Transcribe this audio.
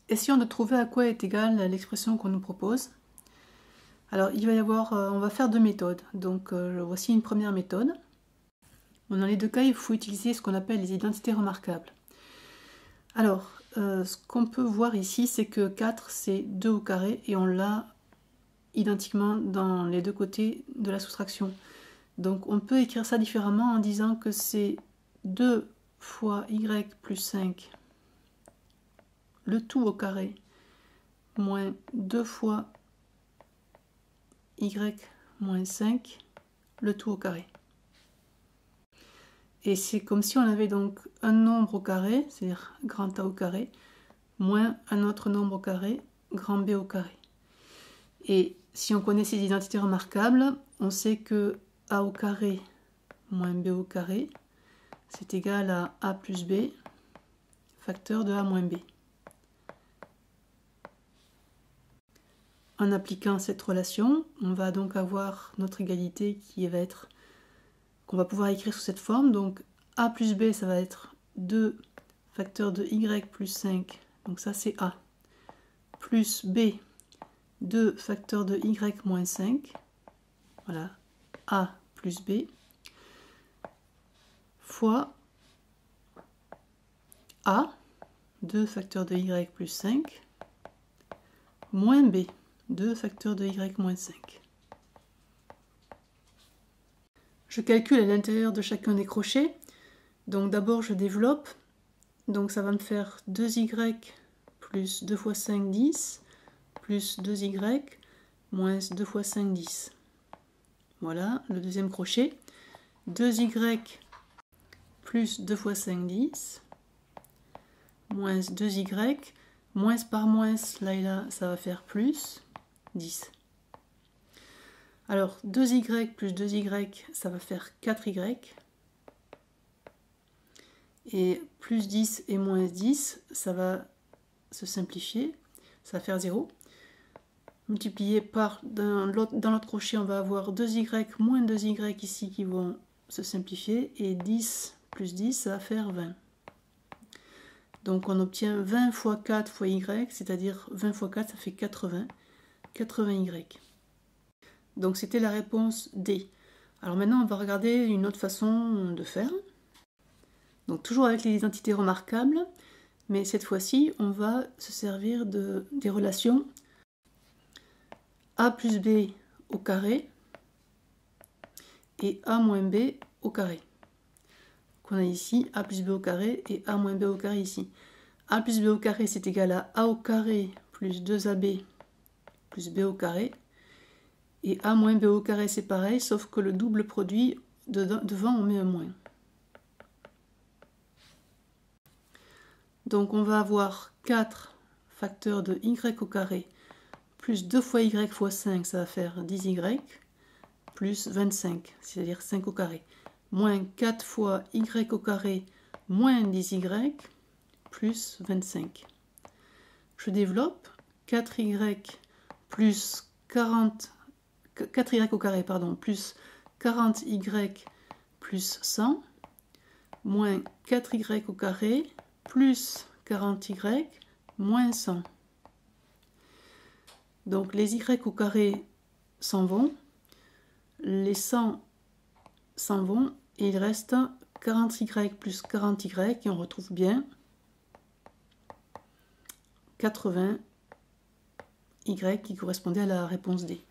essayons de trouver à quoi est égale l'expression qu'on nous propose. Alors, il va y avoir, on va faire deux méthodes. Donc, voici une première méthode. Dans les deux cas, il faut utiliser ce qu'on appelle les identités remarquables. Alors, ce qu'on peut voir ici, c'est que 4, c'est 2 au carré, et on l'a identiquement dans les deux côtés de la soustraction. Donc, on peut écrire ça différemment en disant que c'est 2 fois y plus 5, le tout au carré, moins 2 fois y moins 5, le tout au carré. Et c'est comme si on avait donc un nombre au carré, c'est-à-dire grand A au carré, moins un autre nombre au carré, grand B au carré. Et si on connaît ces identités remarquables, on sait que A au carré moins B au carré, c'est égal à A plus B, facteur de A moins B. En appliquant cette relation, on va donc avoir notre égalité qui va être, qu'on va pouvoir écrire sous cette forme. Donc A plus B, ça va être 2 facteur de Y plus 5, donc ça c'est A, plus B, 2 facteur de Y moins 5, voilà, A plus B, fois A, 2 facteur de Y plus 5, moins B, 2 facteur de Y moins 5. Je calcule à l'intérieur de chacun des crochets. Donc d'abord je développe. Donc ça va me faire 2y plus 2 fois 5, 10, plus 2y moins 2 fois 5, 10. Voilà le deuxième crochet. 2y plus 2 fois 5, 10, moins 2y, moins par moins, là et là, ça va faire plus 10. Alors 2y plus 2y, ça va faire 4y. Et plus 10 et moins 10, ça va se simplifier, ça va faire 0. Multiplié par, dans l'autre crochet, on va avoir 2y moins 2y ici qui vont se simplifier. Et 10 plus 10, ça va faire 20. Donc on obtient 20 fois 4 fois y, c'est-à-dire 20 fois 4, ça fait 80. 80y. Donc c'était la réponse D. Alors maintenant, on va regarder une autre façon de faire. Donc toujours avec les identités remarquables, mais cette fois-ci, on va se servir des relations A plus B au carré et A moins B au carré. Qu'on a ici A plus B au carré et A moins B au carré ici. A plus B au carré, c'est égal à A au carré plus 2AB plus B au carré. Et A moins B au carré, c'est pareil, sauf que le double produit, devant, on met un moins. Donc on va avoir 4 facteurs de y au carré, plus 2 fois y fois 5, ça va faire 10y, plus 25, c'est-à-dire 5 au carré, moins 4 fois y au carré, moins 10y, plus 25. Je développe 4y plus 4y au carré, pardon, plus 40y plus 100, moins 4y au carré, plus 40y, moins 100. Donc les y au carré s'en vont, les 100 s'en vont, et il reste 40y plus 40y, et on retrouve bien 80y qui correspondait à la réponse D.